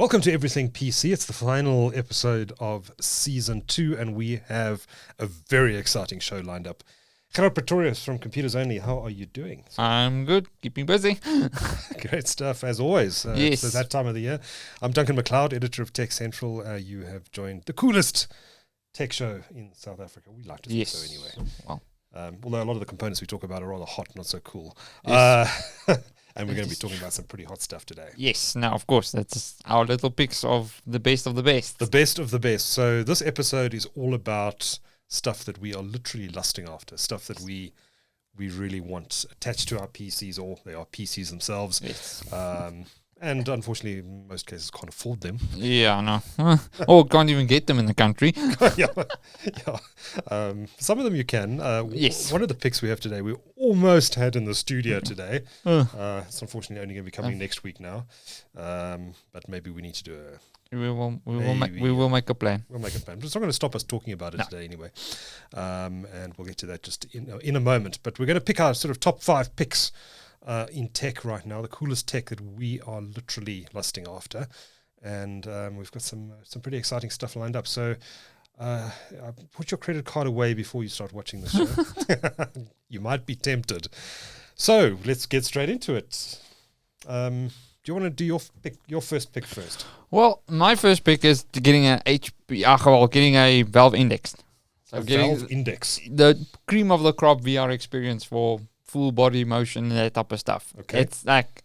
Welcome to Everything PC. It's the final episode of Season 2, and we have a very exciting show lined up. Gerhard Pretorius from Computers Only, how are you doing? I'm good, keeping busy. Great stuff, as always. Yes. So that time of the year. I'm Duncan McLeod, editor of Tech Central. You have joined the coolest tech show in South Africa. We like to think so anyway. Well, although a lot of the components we talk about are rather hot, not so cool. Yes. And we're going to be talking about some pretty hot stuff today. yes, now of course, that's our little picks of the best of the best. The best of the best. So this episode is all about stuff that we are literally lusting after, stuff that we really want attached to our PCs, or they are PCs themselves. Yes. And unfortunately, in most cases, can't afford them. Yeah, no. Or can't even get them in the country. yeah. Some of them you can. Yes. One of the picks we have today, we almost had in the studio today. It's unfortunately only going to be coming next week now. But maybe we need to do a... We will make a plan. We'll make a plan. But it's not going to stop us talking about it today anyway. And we'll get to that just in a moment. But we're going to pick our sort of top 5 picks in tech right now, the coolest tech that we are literally lusting after. And we've got some pretty exciting stuff lined up. So put your credit card away before you start watching the show. You might be tempted. So let's get straight into it. Do you want to do your first pick first? Well, my first pick is getting getting a Valve Index. So getting Valve Index. the cream of the crop VR experience for full body motion and that type of stuff. Okay. It's like,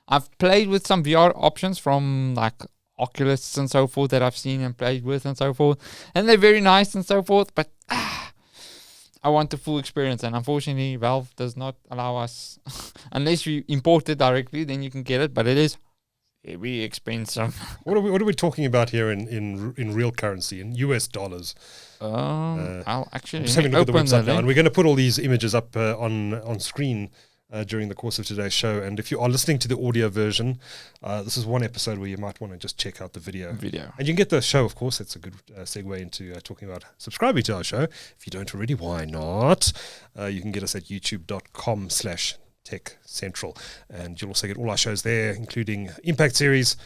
I've played with some VR options from like Oculus and so forth that I've seen and played with and so forth, and they're very nice and so forth, but I want the full experience, and unfortunately Valve does not allow us unless you import it directly, then you can get it, but it is very expensive. What are we talking about here in real currency, in US dollars? I'll actually Just having a look at the open website the now, and we're going to put all these images up on screen during the course of today's show. And if you are listening to the audio version, this is one episode where you might want to just check out the video. And you can get the show, of course. That's a good segue into talking about subscribing to our show. If you don't already, why not? You can get us at youtube.com/Tech Central, and you'll also get all our shows there, including Impact Series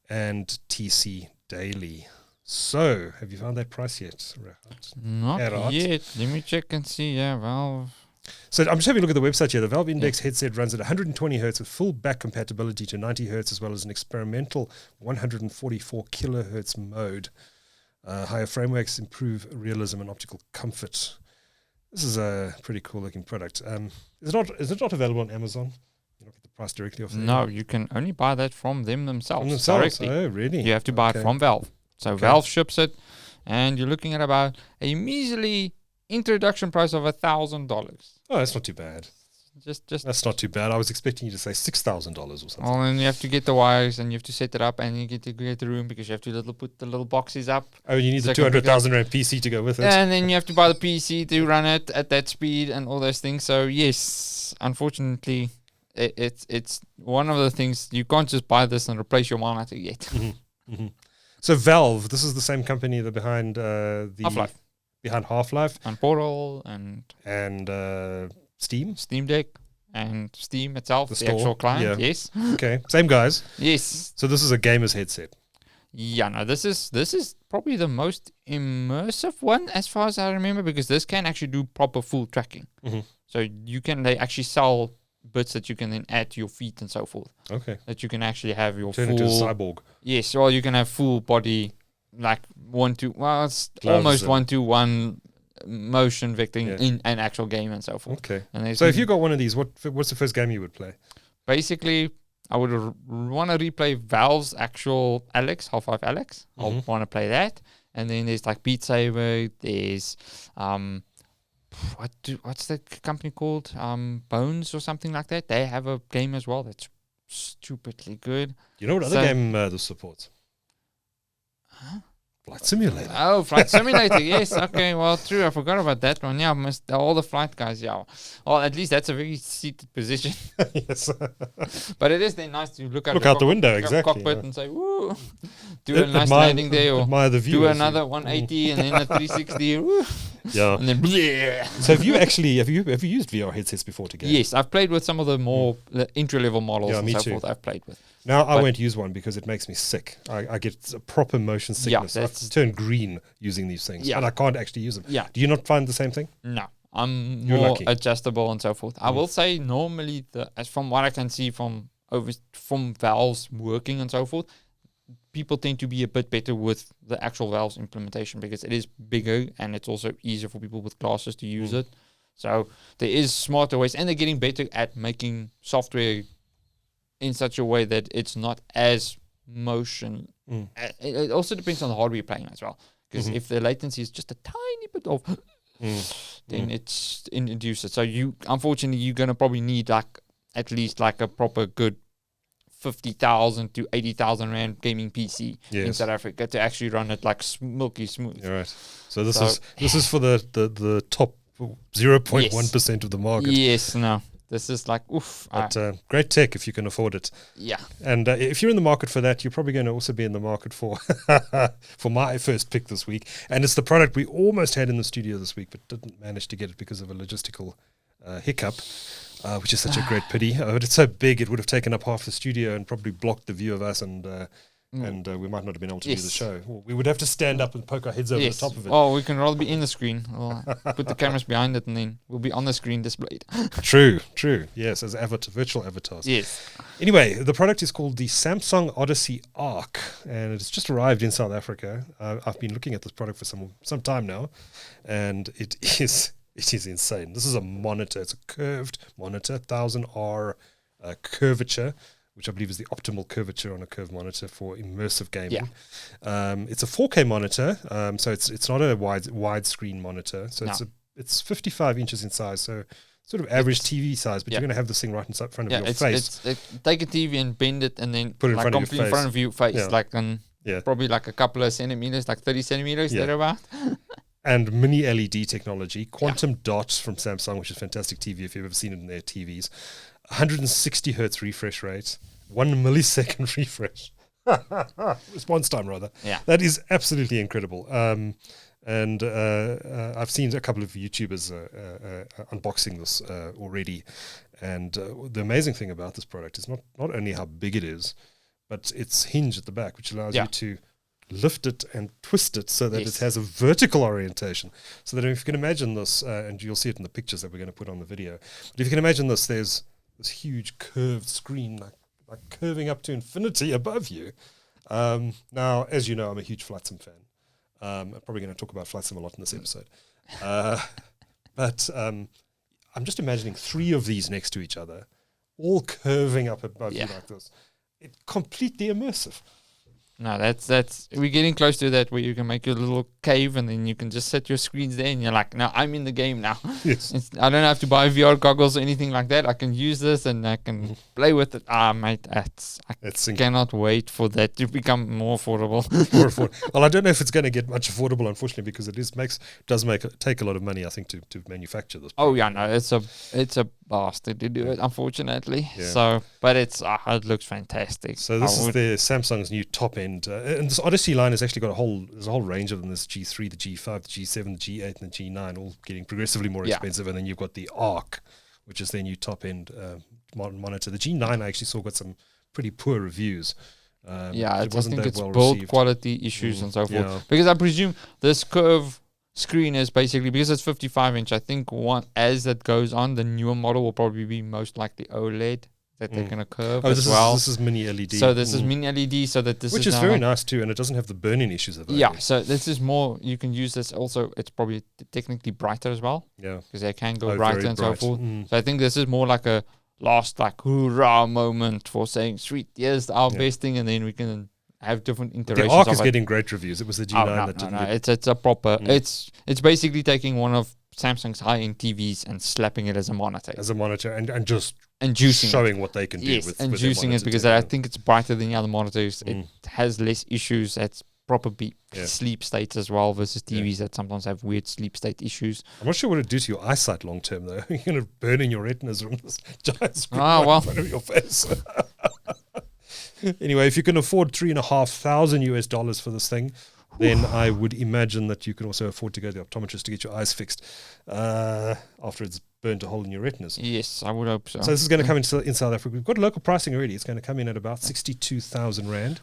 and TC Daily. So, have you found that price yet, Not Gerhard? yet. Let me check and see. Yeah, Valve. So I'm just having a look at the website here. The Valve Index headset runs at 120 hertz with full back compatibility to 90 hertz, as well as an experimental 144 kilohertz mode. Higher frame rates improve realism and optical comfort. This is a pretty cool looking product. Is it not available on Amazon? You look at the price directly off there. No, you can only buy that from them themselves. From themselves? Directly. Oh, really? You have to buy it from Valve. So Valve ships it, and you're looking at about a measly introduction price of $1,000. Oh, that's not too bad. Just. That's not too bad. I was expecting you to say $6,000 or something. Oh, and you have to get the wires, and you have to set it up, and you get to create the room because you have to put the little boxes up. Oh, you need the 200,000 rand PC to go with it. And then you have to buy the PC to run it at that speed and all those things. So yes, unfortunately, it's one of the things you can't just buy this and replace your monitor yet. Mm-hmm. Mm-hmm. So Valve, this is the same company that behind Half-Life. Behind Half-Life and Portal and Steam Deck and Steam itself, the actual client. Yeah. Yes. Okay, same guys. Yes. So this is a gamer's headset. Yeah, no, this is probably the most immersive one as far as I remember, because this can actually do proper full tracking. Mm-hmm. So they actually sell bits that you can then add to your feet and so forth. Okay. That you can actually have your Turn full into a cyborg. Yes, well, you can have full body, like it's Gloves almost 1-to-1 motion vectoring in an actual game and so forth. Okay. And so if you got one of these, what's the first game you would play? Basically, I would want to replay Valve's actual Half-Life Alyx. Mm-hmm. I want to play that. And then there's like Beat Saber. There's what's that company called? Bones or something like that. They have a game as well that's stupidly good. You know what other game this supports? Huh? Flight Simulator. Oh, Flight Simulator. Yes. Okay. Well, true. I forgot about that one. Yeah, all the flight guys. Yeah. Well, at least that's a very seated position. Yes. But it is then nice to look out the window, exactly. Cockpit and say, "Woo!" Do a nice landing there, or admire the view. do another 180 and then a 360. Woo. Yeah. And then bleh. So have you used VR headsets before to game? Yes, I've played with some of the more entry level models and me so too. forth. I've played with. Now I won't use one because it makes me sick. I get a proper motion sickness. I turn green using these things, and I can't actually use them. Yeah. Do you not find the same thing? No, I'm You're more lucky. adjustable and so forth. I will say normally, as from what I can see from Valve's working and so forth, people tend to be a bit better with the actual Valve's implementation because it is bigger and it's also easier for people with glasses to use it. So there is smarter ways, and they're getting better at making software in such a way that it's not as motion. It also depends on the hardware you're playing as well. Because if the latency is just a tiny bit off, then it's induced. So unfortunately, you're going to probably need at least a proper good 50,000 to 80,000 rand gaming PC in South Africa to actually run it milky smooth. You're right. So this is for the top 0.1% of the market. Yes, no. This is oof. But great tech if you can afford it. Yeah. And if you're in the market for that, you're probably going to also be in the market for for my first pick this week. And it's the product we almost had in the studio this week, but didn't manage to get it because of a logistical hiccup, which is such a great pity. But it's so big, it would have taken up half the studio and probably blocked the view of us, and we might not have been able to do the show. We would have to stand up and poke our heads over the top of it. Oh, we can rather be in the screen. We'll put the cameras behind it, and then we'll be on the screen displayed. True. Yes, as virtual avatars. Yes. Anyway, the product is called the Samsung Odyssey Ark, and it's just arrived in South Africa. I've been looking at this product for some time now, and it is insane. This is a monitor. It's a curved monitor, 1000R curvature, which I believe is the optimal curvature on a curved monitor for immersive gaming. Yeah. It's a 4K monitor, so it's not a widescreen monitor. So it's 55 inches in size, so sort of average TV size, but you're going to have this thing right in front of your face. Take a TV and bend it and then put it in front of your face, Yeah. probably a couple of centimeters, 30 centimeters, thereabout. And mini LED technology, quantum dots from Samsung, which is fantastic TV if you've ever seen it in their TVs. 160 hertz refresh rate, 1 millisecond refresh. Response time, rather. Yeah. That is absolutely incredible. And I've seen a couple of YouTubers unboxing this already. And the amazing thing about this product is not only how big it is, but its hinge at the back, which allows you to lift it and twist it so that it has a vertical orientation. So that if you can imagine this, and you'll see it in the pictures that we're going to put on the video, but if you can imagine this, there's this huge curved screen like curving up to infinity above you. Now, as you know, I'm a huge Flight Sim fan. I'm probably going to talk about Flight Sim a lot in this episode. But I'm just imagining 3 of these next to each other, all curving up above you like this. It's completely immersive. No, that's we're getting close to that where you can make your little cave and then you can just set your screens there and you're like, no, I'm in the game now. Yes. I don't have to buy VR goggles or anything like that. I can use this and I can play with it. Mate, I cannot wait for that to become more affordable. Well, I don't know if it's going to get much affordable, unfortunately, because it does take a lot of money, I think, to manufacture this. Oh yeah, no, it's a bastard to do it, unfortunately. Yeah. So, but it looks fantastic. So this is the Samsung's new top end. And this Odyssey line has actually got a whole range of them. There's G3, the G5, the G7, the G8, and the G9, all getting progressively more expensive. And then you've got the Ark, which is their new top end monitor. The G9 I actually saw got some pretty poor reviews. I wasn't think that it's well build received. quality issues and so forth. Yeah. Because I presume this curve screen is basically, because it's 55 inch, I think as that goes on, the newer model will probably be most likely OLED that they're going to curve as well. This is mini LED. So this is mini LED, so that this which is very nice too, and it doesn't have the burn-in issues of that. Yeah, so this is more, you can use this also, it's probably technically brighter as well. Yeah. Because they can go brighter and bright. so forth. So I think this is more like a last hoorah moment for saying, sweet, here's our best thing, and then we can have different iterations. The Ark is getting great reviews. It was the G9 that didn't. No, it's a proper. It's basically taking one of Samsung's high-end TVs and slapping it as a monitor. And just juicing showing what they can do with juicing it, because I think it's brighter than the other monitors. It has less issues. It's proper sleep states as well versus TVs that sometimes have weird sleep state issues. I'm not sure what it do to your eyesight long term though. You're going to burn in your retinas from this giant screen in front of your face. Anyway, if you can afford $3,500 US for this thing, then I would imagine that you can also afford to go to the optometrist to get your eyes fixed after it's burnt a hole in your retinas. Yes, I would hope so. So this is going to come in South Africa. We've got local pricing already. It's going to come in at about 62,000 Rand.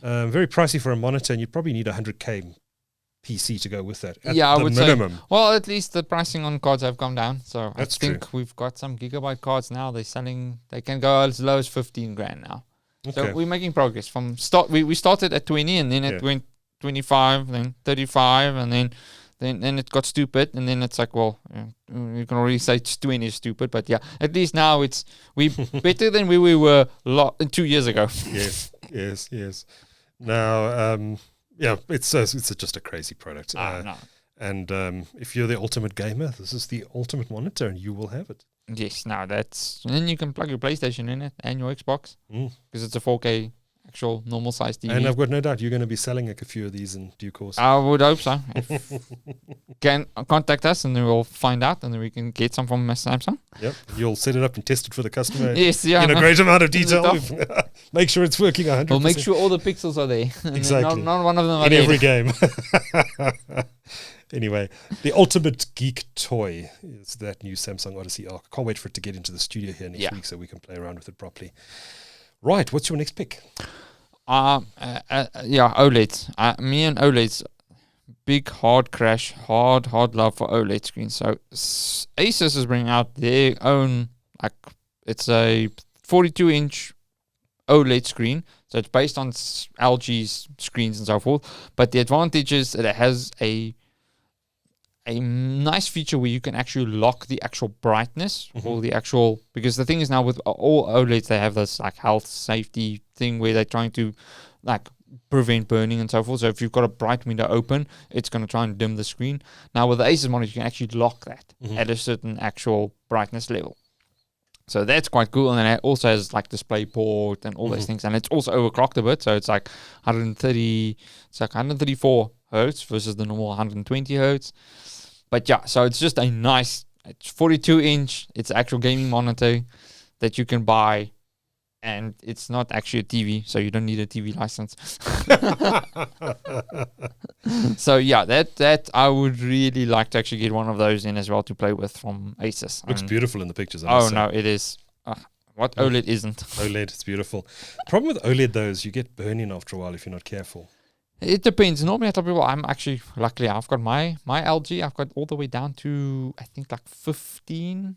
Very pricey for a monitor, and you'd probably need 100K PC to go with that. At I the would minimum. say. Well, at least the pricing on cards have come down. So That's I think we've got some gigabyte cards now. They're selling. They can go as low as 15 grand now. Okay. So we're making progress. From start, we started at 20, and then it went 25, then 35, and then it got stupid, and then it's like, well, you can already say 20 is stupid, but yeah, at least now we better than we were 2 years ago. Yes. Now, it's just a crazy product. No. And if you're the ultimate gamer, this is the ultimate monitor, and you will have it. Yes, now and then you can plug your PlayStation in it and your Xbox because it's a 4K actual normal size TV. And I've got no doubt you're going to be selling a few of these in due course. I would hope so. Can contact us and then we'll find out, and then we can get some from Samsung. Yep, you'll set it up and test it for the customer. Yes, in a great amount of detail. Make sure it's working 100%. We'll make sure all the pixels are there. Exactly. Not one of them are in dead. every game. Anyway, the ultimate geek toy is that new Samsung Odyssey Ark. Can't wait for it to get into the studio here next week so we can play around with it properly. Right, what's your next pick? OLEDs. Me and OLEDs, big hard love for OLED screens. So Asus is bringing out their own, it's a 42-inch OLED screen. So it's based on LG's screens and so forth. But the advantage is that it has a nice feature where you can actually lock the actual brightness or the actual, because the thing is now with all OLEDs, they have this health safety thing where they're trying to prevent burning and so forth. So if you've got a bright window open, it's going to try and dim the screen. Now with the Asus monitor, you can actually lock that at a certain actual brightness level. So that's quite cool. And then it also has display port and all those things. And it's also overclocked a bit. So it's 134 hertz versus the normal 120 hertz. But yeah, so it's just it's 42-inch. It's an actual gaming monitor that you can buy. And it's not actually a TV, so you don't need a TV license. So yeah, that I would really like to actually get one of those in as well to play with from Asus. Looks beautiful in the pictures. No, it is. What OLED isn't? OLED, it's beautiful. The problem with OLED though is you get burning after a while if you're not careful. It depends. Normally I tell people luckily I've got my LG, I've got all the way down to I think 15%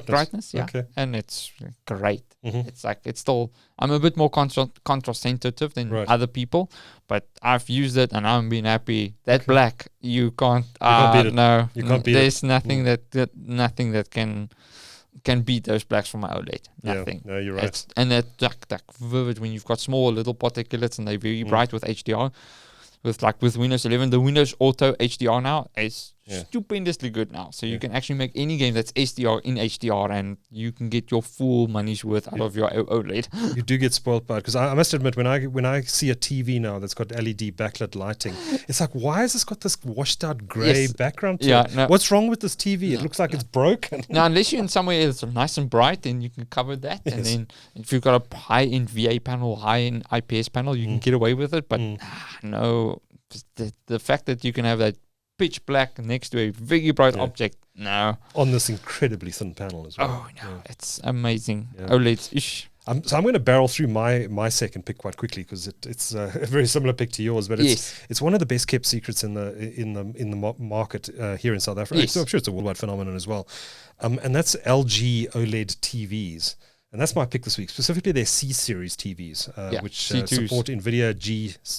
brightness, yeah. Okay. And it's great. It's still, I'm a bit more contrast sensitive than other people, but I've used it and I'm being happy. That black, you can't beat it. No, you can't beat there's it. Nothing nothing that can beat those blacks from my OLED. Nothing. Yeah, no, you're right. And that vivid when you've got small little particulates and they're very bright with HDR. With Windows 11, the Windows Auto HDR now is stupendously good now. So you can actually make any game that's SDR in HDR, and you can get your full money's worth out of your OLED. You do get spoiled by it, because I must admit, when I see a TV now that's got LED backlit lighting, it's why has this got this washed out grey background to it? No. What's wrong with this TV? It looks like it's broken. Now, unless you're in somewhere that's nice and bright, then you can cover that. And then if you've got a high-end VA panel, high-end IPS panel, you can get away with it. But no, the fact that you can have that pitch black next to a very bright object, no. On this incredibly thin panel as well. Oh, no, it's amazing. OLEDs. So I'm going to barrel through my second pick quite quickly, because it's a very similar pick to yours, but it's one of the best kept secrets in the market here in South Africa. So I'm sure it's a worldwide phenomenon as well, and that's LG OLED TVs. And that's my pick this week, specifically their C-Series TVs, which support NVIDIA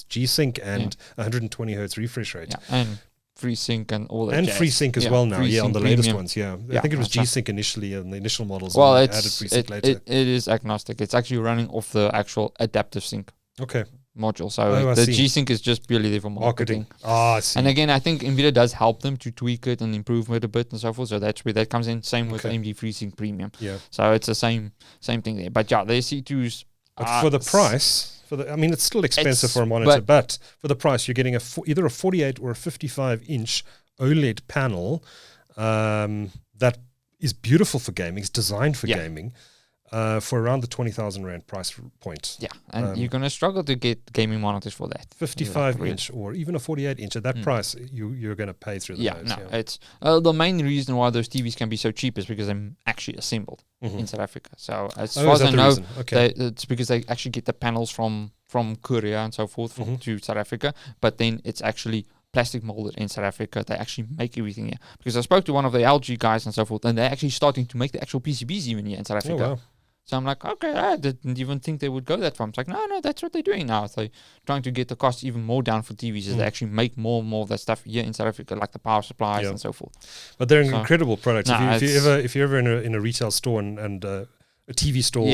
G-Sync and 120 hertz refresh rate. Yeah, and FreeSync and all that. And FreeSync as well now, on the latest ones, I think it was G-Sync initially on the initial models. Well, and added FreeSync later. It is agnostic. It's actually running off the actual adaptive sync. Okay. Module. So the G-Sync is just purely there for marketing. I see. And again, I think NVIDIA does help them to tweak it and improve it a bit and so forth. So that's where that comes in. Same with AMD FreeSync Premium. Yeah. So it's the same thing there. But yeah, their C2s. But for the price, it's still expensive for a monitor, but for the price, you're getting either a 48 or a 55-inch OLED panel that is beautiful for gaming. It's designed for gaming. for around the 20,000 rand price point. Yeah, and you're gonna struggle to get gaming monitors for that. 55-inch or even a 48-inch at that price, you're gonna pay through the nose. It's the main reason why those TVs can be so cheap is because they're actually assembled in South Africa. So as far as I know, it's because they actually get the panels from Korea and so forth to South Africa, but then it's actually plastic molded in South Africa. They actually make everything here. Because I spoke to one of the LG guys and so forth, and they're actually starting to make the actual PCBs even here in South Africa. Oh, wow. So I'm like, okay, I didn't even think they would go that far. It's like, no, that's what they're doing now. So trying to get the cost even more down for TVs is they actually make more and more of that stuff here in South Africa, like the power supplies and so forth. But they're an incredible product. If you're ever in a retail store and a TV store,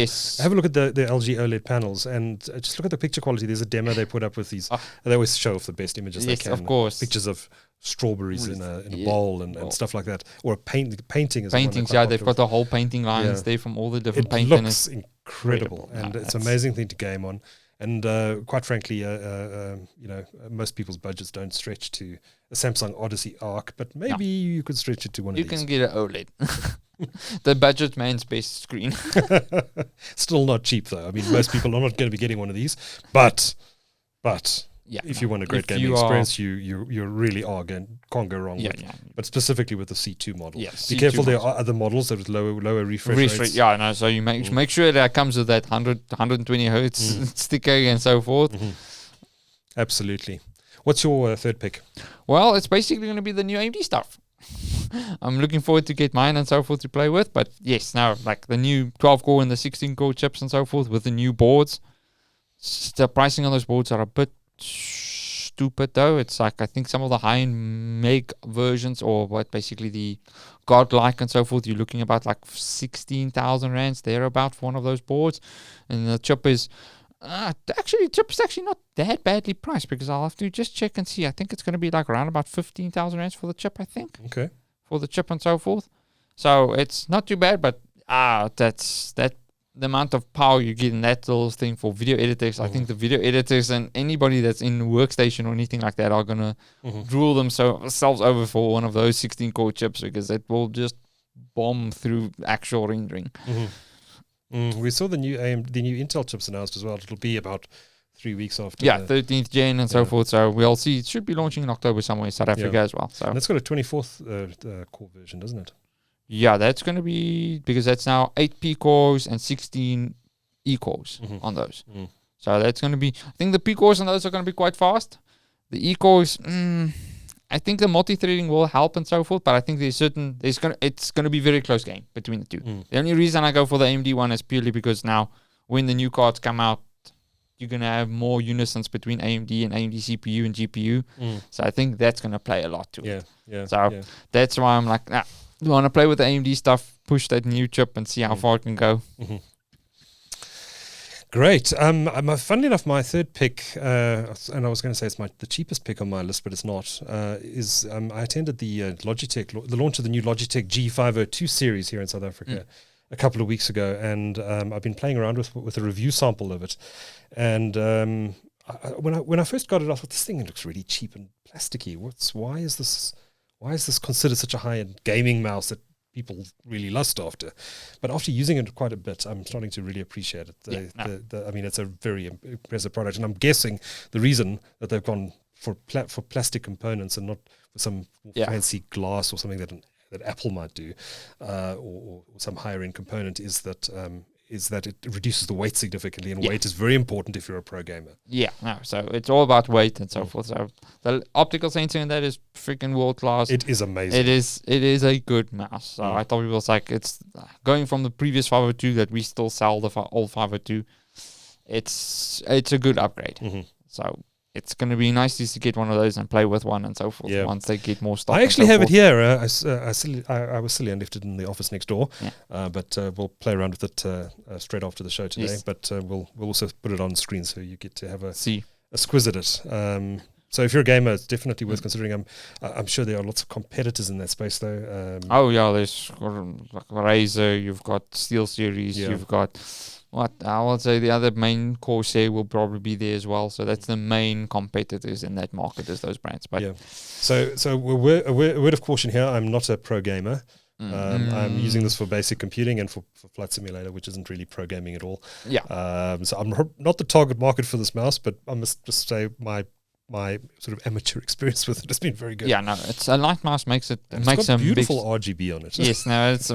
have a look at the LG OLED panels and just look at the picture quality. There's a demo they put up with these. They always show off the best images they can. Of course. Pictures of strawberries in a bowl and stuff like that. Or painting is paintings, they've got the whole painting lines there from all the different paint. It looks incredible. And it's an amazing thing to game on. And quite frankly, most people's budgets don't stretch to a Samsung Odyssey Ark, but maybe you could stretch it to one of these. You can get an OLED. The budget man's best screen. Still not cheap though. I mean, most people are not going to be getting one of these, but if you want a great gaming experience, you really can't go wrong with. But specifically with the C2 model, be careful. There are other models that with lower refresh rates. Yeah, no. So you make sure that comes with that 120 hertz sticker and so forth. Absolutely. What's your third pick? Well, it's basically going to be the new AMD stuff. I'm looking forward to get mine and so forth to play with. But yes, now like the new 12-core and the 16-core chips and so forth with the new boards. The pricing on those boards are a bit stupid though. It's like I think some of the high-end meg versions or what basically the godlike and so forth, you're looking about like 16,000 rands thereabout for one of those boards. And the chip is the chip is actually not that badly priced because I'll have to just check and see. I think it's going to be like around about 15,000 rands for the chip, I think. Okay. For the chip and so forth. So it's not too bad, but that's the amount of power you get in that little thing for video editors. I think the video editors and anybody that's in workstation or anything like that are going to drool themselves over for one of those 16-core chips because it will just bomb through actual rendering. We saw the new Intel chips announced as well. It'll be about 3 weeks after. 13th Gen and so forth. So we'll see. It should be launching in October somewhere in South Africa as well. So and it's got a 24th core version, doesn't it? Yeah, that's going to be because that's now 8 P cores and 16 E cores on those. So that's going to be. I think the P cores on those are going to be quite fast. The E cores. I think the multi-threading will help and so forth, but I think it's going to be very close game between the two. The only reason I go for the AMD one is purely because now when the new cards come out, you're going to have more unisons between AMD and AMD CPU and GPU. So I think that's going to play a lot to it. So that's why I'm like, I want to play with the AMD stuff, push that new chip and see how far it can go. Great. Funnily enough, my third pick, and I was going to say it's the cheapest pick on my list, but it's not, is I attended the the launch of the new Logitech G502 series here in South Africa a couple of weeks ago, and I've been playing around with a review sample of it. And when I first got it, I thought this thing looks really cheap and plasticky. Why is this considered such a high-end gaming mouse that people really lust after? But after using it quite a bit, I'm starting to really appreciate it. I mean, it's a very impressive product, and I'm guessing the reason that they've gone for plastic components and not for some fancy glass or something that Apple might do, or some higher end component is that it reduces the weight significantly, and weight is very important if you're a pro gamer. So it's all about weight and so forth. So the optical sensor in that is freaking world class. It is amazing. It is a good mouse. So I thought it was like, it's going from the previous 502 that we still sell the old 502. It's a good upgrade. So it's going to be nice to get one of those and play with one and so forth once they get more stock. I actually have it here. I was silly and left it in the office next door, but we'll play around with it straight after the show today. Yes. But we'll also put it on screen so you get to have a squiz at it. So if you're a gamer, it's definitely worth considering. I'm sure there are lots of competitors in that space, though. There's like Razer, you've got SteelSeries, you've got... I would say the other main Corsair will probably be there as well. So that's the main competitors in that market is those brands. But so a word of caution here. I'm not a pro gamer. I'm using this for basic computing and for Flight Simulator, which isn't really pro gaming at all. Yeah. So I'm not the target market for this mouse, but I must just say my sort of amateur experience with it has been very good. Yeah, no, it's a light mouse makes it And makes it's got a beautiful RGB on it. Yes, no, it's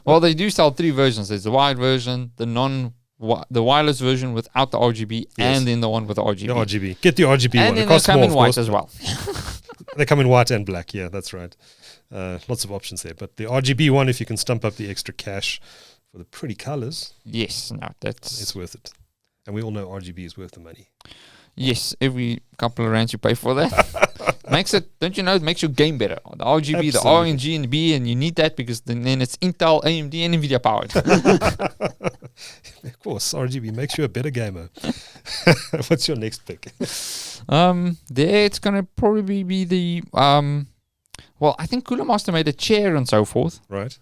well, they do sell 3 versions. There's the wired version, the wireless version without the RGB, and then the one with the RGB. The RGB. Get the RGB and one. then they come in white as well. They come in white and black. Yeah, that's right. Lots of options there. But the RGB one, if you can stump up the extra cash for the pretty colors, yes, no, it's worth it. And we all know RGB is worth the money. Yes, every couple of rands you pay for that makes it. Don't you know? It makes your game better. The RGB, Absolutely. the RNG, and the B, and you need that because then it's Intel, AMD, and Nvidia powered. Of course, RGB makes you a better gamer. What's your next pick? There it's gonna probably be the Well, I think Cooler Master made a chair and so forth. Right.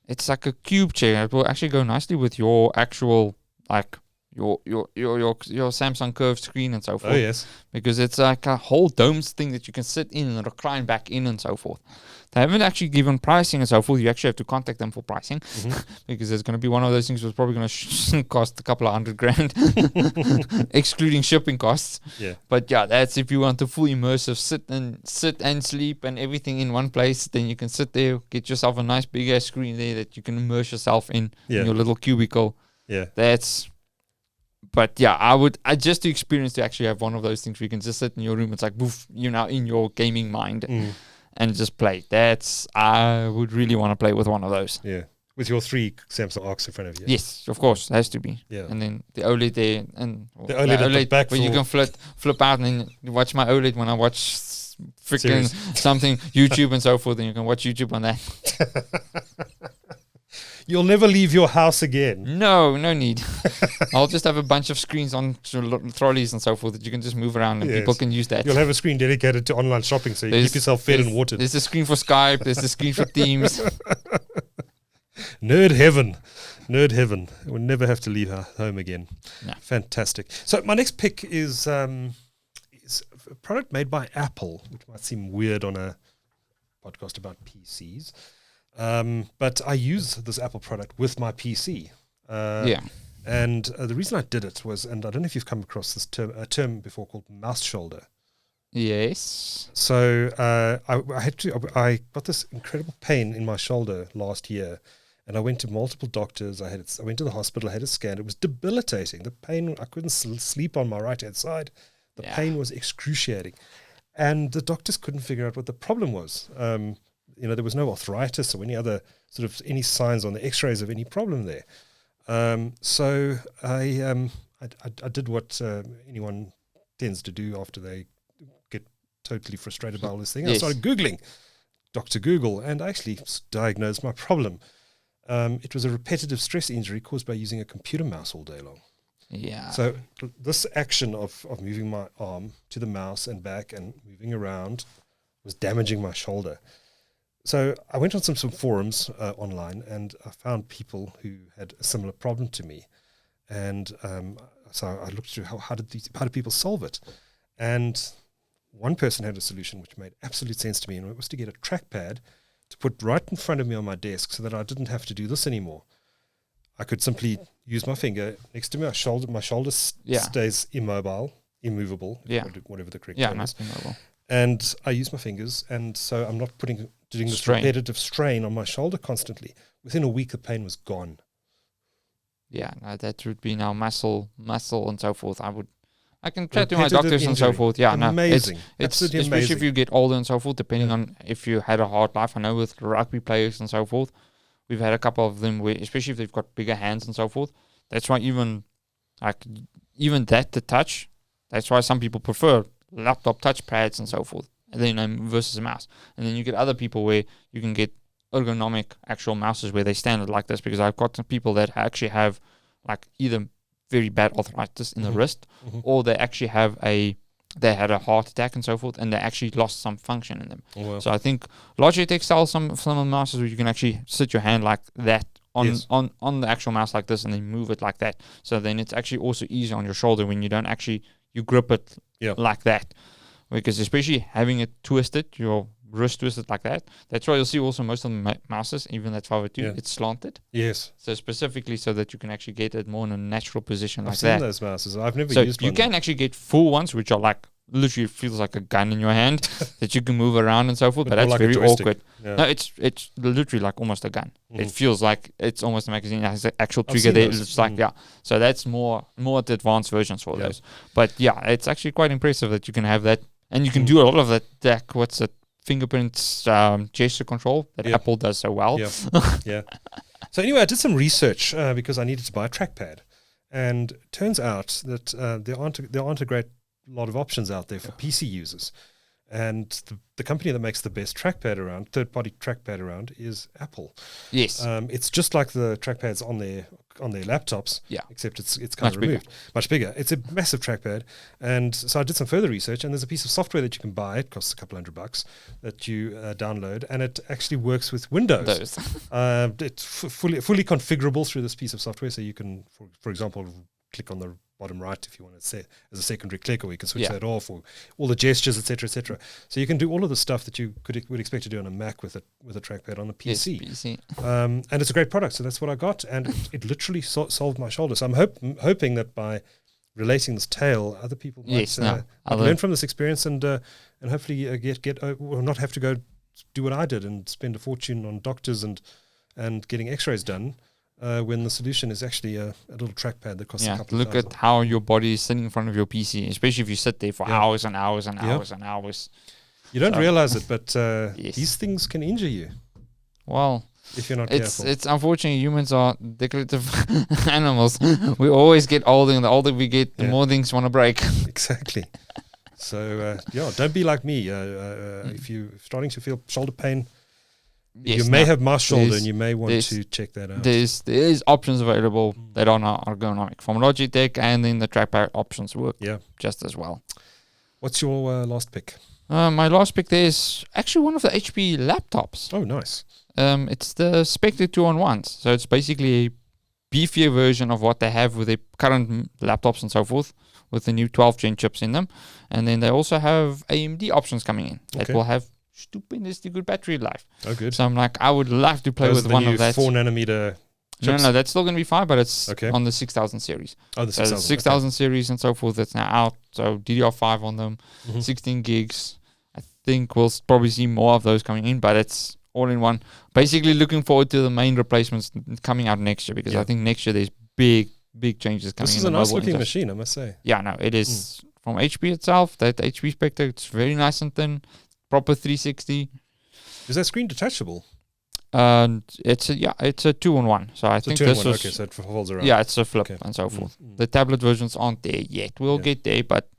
It's like a cube chair. It will actually go nicely with your actual your Samsung curved screen and so forth. Oh yes. Because it's like a whole domes thing that you can sit in and recline back in and so forth. They haven't actually given pricing and so forth. You actually have to contact them for pricing because it's going to be one of those things that's probably going to cost a couple of $100,000, excluding shipping costs. Yeah. But yeah, that's if you want a full immersive sit and sleep and everything in one place. Then you can sit there, get yourself a nice big ass screen there that you can immerse yourself in your little cubicle. Yeah. But yeah, I just to experience to actually have one of those things where you can just sit in your room. It's like, poof, you're now in your gaming mind and just play. I would really want to play with one of those. Yeah. With your 3 Samsung Arcs in front of you. Yes, of course, it has to be. Yeah. And then the OLED there, and the OLED at the back where you can flip out and then you watch my OLED when I watch freaking something YouTube and so forth, and you can watch YouTube on that. You'll never leave your house again. No need. I'll just have a bunch of screens on trolleys and so forth that you can just move around and people can use that. You'll have a screen dedicated to online shopping, so you keep yourself fed and watered. There's a screen for Skype. There's a screen for Teams. Nerd heaven. We'll never have to leave home again. No. Fantastic. So my next pick is a product made by Apple, which might seem weird on a podcast about PCs. But I use this Apple product with my PC. And the reason I did it was, and I don't know if you've come across this term before called mouse shoulder. Yes. So I got this incredible pain in my shoulder last year, and I went to multiple doctors. I went to the hospital. I had it scanned. It was debilitating. The pain. I couldn't sleep on my right hand side. The pain was excruciating, and the doctors couldn't figure out what the problem was. There was no arthritis or any other any signs on the X-rays of any problem there. So I did what anyone tends to do after they get totally frustrated by all this thing. I started Googling Dr. Google, and I actually diagnosed my problem. It was a repetitive stress injury caused by using a computer mouse all day long. Yeah. So this action of moving my arm to the mouse and back and moving around was damaging my shoulder. So I went on some forums online, and I found people who had a similar problem to me. And so I looked through how do people solve it? And one person had a solution which made absolute sense to me, and it was to get a trackpad to put right in front of me on my desk so that I didn't have to do this anymore. I could simply use my finger next to my shoulder. My shoulder stays immovable, whatever the correct term is. Immobile. And I use my fingers, and so I'm not doing this repetitive strain on my shoulder constantly. Within a week, the pain was gone. Yeah, no, that would be now muscle and so forth. I can chat to my doctors and so forth. Yeah, amazing. It's Absolutely especially amazing. if you get older and so forth, depending on if you had a hard life. I know with rugby players and so forth, we've had a couple of them where, especially if they've got bigger hands and so forth. That's why even the touch. That's why some people prefer laptop touch pads and so forth, and then versus a mouse. And then you get other people where you can get ergonomic actual mouses where they stand like this, because I've got some people that actually have like either very bad arthritis in the wrist, or they actually they had a heart attack and so forth, and they actually lost some function in them. Oh, wow. So I think Logitech sells some of the mouses where you can actually sit your hand like that on the actual mouse like this, and then move it like that. So then it's actually also easy on your shoulder when you don't you grip it like that. Because especially having it twisted, your wrist twisted like that. That's why you'll see also most of the mouses, even that 502, it's slanted. Yes. So specifically so that you can actually get it more in a natural position like I've that. seen those mouses. I've never so used one. you can actually get full ones, which are like, literally feels like a gun in your hand that you can move around and so forth, but that's like very awkward. Yeah. No, it's literally like almost a gun. It feels like it's almost a magazine. It has an actual trigger seen there. those. It's like, so that's more the advanced versions for those. But yeah, it's actually quite impressive that you can have that. And you can do a lot of that, what's it, fingerprints, gesture control that Apple does so well. Yeah. So anyway, I did some research because I needed to buy a trackpad. And it turns out that there aren't a great lot of options out there for PC users. And the company that makes the best trackpad around, third-party trackpad around, is Apple. Yes. It's just like the trackpads on their laptops, except it's kind of removed. Much bigger. It's a massive trackpad. And so I did some further research, and there's a piece of software that you can buy. It costs a couple $100 that you download, and it actually works with Windows. It's fully configurable through this piece of software, so you can, for example, click on the bottom right if you want to say as a secondary click, or you can switch that off, or all the gestures, etc., etc. So you can do all of the stuff that you would expect to do on a Mac with a trackpad on a PC. Yes, PC. And it's a great product, so that's what I got, and it literally solved my shoulder. So I'm hoping that by relating this tale, other people might learn from this experience and hopefully get or not have to go do what I did and spend a fortune on doctors and getting X-rays done. When the solution is actually a little trackpad that costs a couple of $1,000. Look at how your body is sitting in front of your PC, especially if you sit there for hours and hours and hours and hours. You don't realize it, but these things can injure you. Well, if you're not careful. It's unfortunately humans are decorative animals. We always get older, and the older we get, the more things want to break. Exactly. So don't be like me. If you're starting to feel shoulder pain, you may have mouse shoulder, and you may want to check that out. There's options available that are not ergonomic from Logitech, and then the trackpad options work just as well. What's your last pick? My last pick there is actually one of the HP laptops. Oh, nice. It's the Spectre 2-on-1s. So it's basically a beefier version of what they have with their current laptops and so forth, with the new 12 gen chips in them. And then they also have AMD options coming in that will have stupendously good battery life. Oh, good. So I'm like, I would love to play with one of that. 4 nanometer chips? No, that's still going to be fine, but it's on the 6000 series. Oh, the 6000. So the 6000 series and so forth that's now out. So DDR5 on them, 16 gigs. I think we'll probably see more of those coming in, but it's all in one. Basically looking forward to the main replacements coming out next year, because I think next year there's big changes coming in. This is a nice looking machine, I must say. Yeah, no, it is. From HP itself, that HP Spectre, it's very nice and thin. Proper 360. Is that screen detachable? It's a 2-on-1. So I think this was so it folds around. Yeah, it's a flip and so forth. The tablet versions aren't there yet. We'll get there, but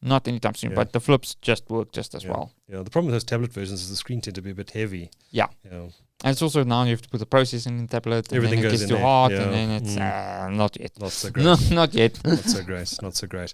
not anytime soon. But the flips just work just as well. Yeah, the problem with those tablet versions is the screen tend to be a bit heavy. Yeah. And it's also now you have to put the processing in the tablet. Everything and then it goes gets in too there. hot, and then it's not yet. Not so great. Not yet. Not so great. Not so great.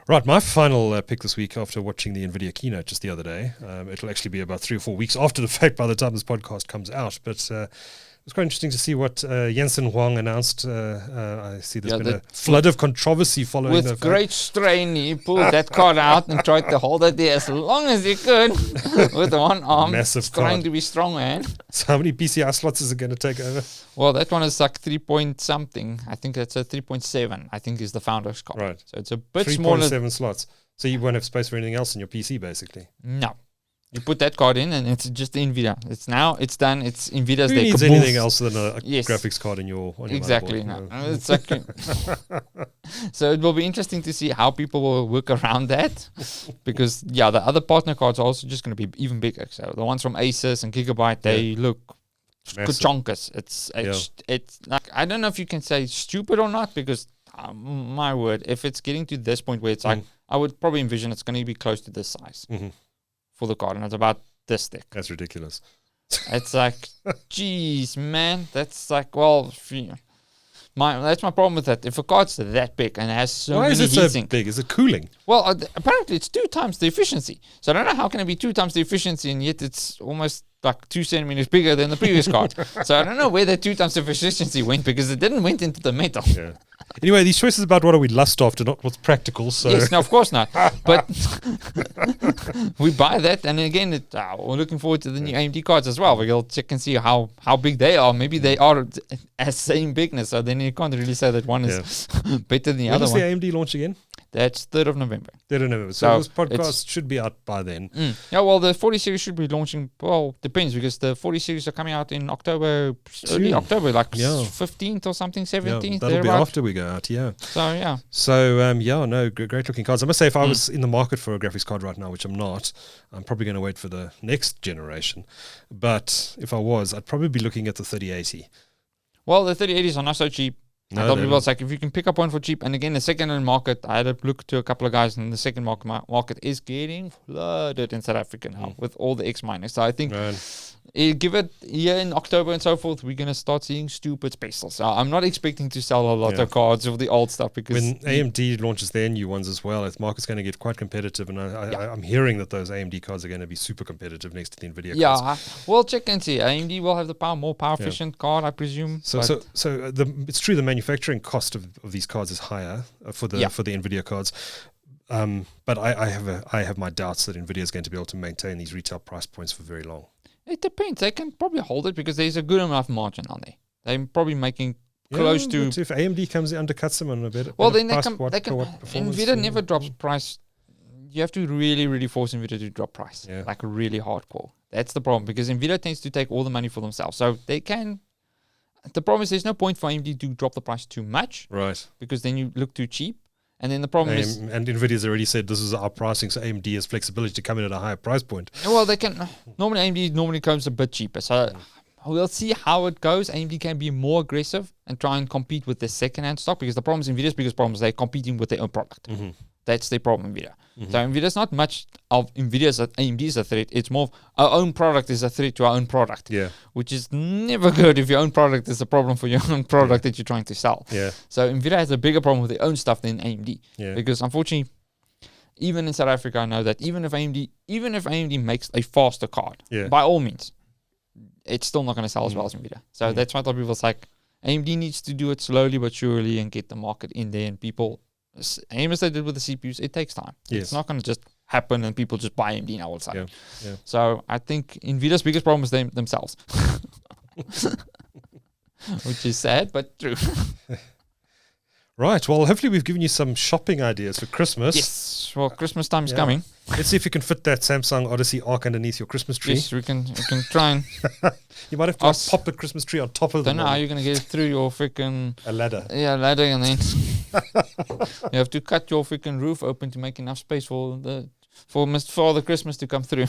Right, my final pick this week, after watching the NVIDIA keynote just the other day, it'll actually be about 3 or 4 weeks after the fact by the time this podcast comes out, but it was quite interesting to see what Jensen Huang announced. I see there's been a flood of controversy following with great strain, he pulled that card out and tried to hold it there as long as he could with one arm. Massive trying card. to be strong, man. So how many PCI slots is it going to take over? Well, that one is like 3 point something. I think that's a 3.7, I think is the founder's card. Right. So it's a bit smaller. 3.7 slots. So you won't have space for anything else in your PC, basically. No. You put that card in, and it's just NVIDIA. It's done. It's NVIDIA's. Who needs anything else than a graphics card on your exactly. motherboard? Exactly. So it will be interesting to see how people will work around that, because the other partner cards are also just going to be even bigger. So the ones from Asus and Gigabyte, they look chonkers. It's like, I don't know if you can say stupid or not, because my word, if it's getting to this point where it's like, I would probably envision it's going to be close to this size. For the card, and it's about this thick. That's ridiculous. It's like, geez, man, that's like, well, that's my problem with that. If a card's that big and it has so many Why is it so heatsink, big? Is it cooling? Well, apparently it's 2 times the efficiency. So I don't know how can it be 2 times the efficiency, and yet it's almost like 2 centimeters bigger than the previous card. So I don't know where that 2 times the efficiency went, because it didn't went into the metal. Yeah. Anyway, these choices about what are we lust after, not what's practical. So Yes, no, of course not. But we buy that, and again, we're looking forward to the new AMD cards as well. We'll check and see how big they are. Maybe they are as same bigness, so then you can't really say that one is better than the other one. When does the AMD launch again? That's 3rd of November. 3rd of November. So this podcast should be out by then. Yeah, well, the 40 series should be launching, well, depends, because the 40 series are coming out in October, early October, like 15th or something, 17th. Yeah, that'll be after we go out, yeah. So, yeah. So, great looking cards. I must say, if I was in the market for a graphics card right now, which I'm not, I'm probably going to wait for the next generation. But if I was, I'd probably be looking at the 3080. Well, the 3080s are not so cheap. No, I thought people, it's like, if you can pick up one for cheap, and again, the second-hand market, I had a look to a couple of guys, and the second market is getting flooded in South Africa now with all the X-miners. So I think give it here in October and so forth, we're going to start seeing stupid specials. So I'm not expecting to sell a lot of cards of the old stuff, because when AMD launches their new ones as well, the market's going to get quite competitive, and I'm hearing that those AMD cards are going to be super competitive next to the NVIDIA cards. Yeah, we'll check and see. AMD will have the more power efficient card, I presume. So it's true, the manufacturing cost of these cards is higher for the NVIDIA cards. But I have my doubts that NVIDIA is going to be able to maintain these retail price points for very long. It depends. They can probably hold it because there's a good enough margin on there. They're probably making close to. But if AMD comes in, undercuts them on a better, then price, they can. NVIDIA never drops price. You have to really, really force NVIDIA to drop price, like really hardcore. That's the problem, because NVIDIA tends to take all the money for themselves, so they can. The problem is there's no point for AMD to drop the price too much, right? Because then you look too cheap. And then the problem is... And NVIDIA's already said this is our pricing, so AMD has flexibility to come in at a higher price point. Well, they can... Normally, AMD comes a bit cheaper. So we'll see how it goes. AMD can be more aggressive and try and compete with the second-hand stock, because the problem is NVIDIA's biggest problem is they're competing with their own product. Mm-hmm. That's their problem, NVIDIA. Mm-hmm. So NVIDIA's not much of NVIDIA's AMD's a threat. It's more of our own product is a threat to our own product. Yeah. Which is never good if your own product is a problem for your own product that you're trying to sell. Yeah. So NVIDIA has a bigger problem with their own stuff than AMD. Yeah. Because unfortunately, even in South Africa, I know that even if AMD makes a faster card, by all means, it's still not going to sell as well as NVIDIA. So that's why a lot of people say AMD needs to do it slowly but surely and get the market in there, and people, same as they did with the CPUs, it takes time. Yes. It's not going to just happen and people just buy AMD now all of a sudden. Yeah. So I think NVIDIA's biggest problem is themselves. Which is sad, but true. Right. Well, hopefully we've given you some shopping ideas for Christmas. Yes. Well, Christmas time is coming. Let's see if you can fit that Samsung Odyssey Ark underneath your Christmas tree. Yes, we can try and... You might have to pop the Christmas tree on top of the... Don't know how you're going to get it through your freaking... A ladder. Yeah, ladder, and then... you have to cut your freaking roof open to make enough space for the Christmas to come through.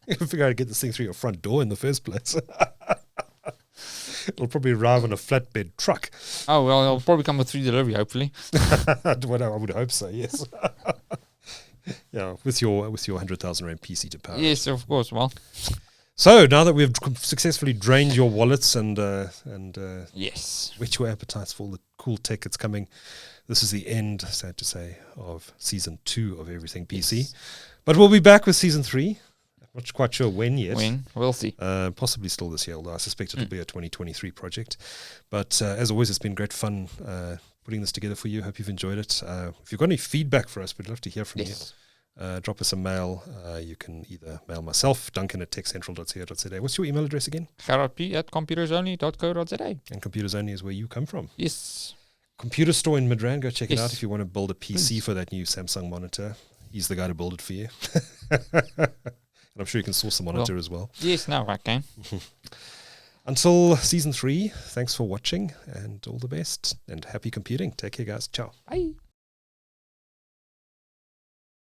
You can figure out how to get this thing through your front door in the first place. It'll probably arrive on a flatbed truck. Oh, well, it'll probably come with free delivery, hopefully. Well, I would hope so, yes. Yeah, with your 100,000 Rand PC to power. Yes, of course. Well, so now that we've successfully drained your wallets and yes, whet your appetites for all the cool tech that's coming, this is the end, sad to say, of season 2 of Everything PC. Yes. But we'll be back with season 3. Not quite sure when yet. When? We'll see. Possibly still this year, although I suspect it'll be a 2023 project. But as always, it's been great fun putting this together for you. Hope you've enjoyed it. If you've got any feedback for us, we'd love to hear from you. Drop us a mail. You can either mail myself, Duncan at techcentral.co.za. What's your email address again? gerhardp@computersonly.co.za. And Computers Only is where you come from. Yes. Computer Store in Midrand. Go check it out if you want to build a PC for that new Samsung monitor. He's the guy to build it for you. And I'm sure you can source the monitor as well. Yes, no, I can. Until season 3, thanks for watching and all the best and happy computing. Take care, guys. Ciao. Bye.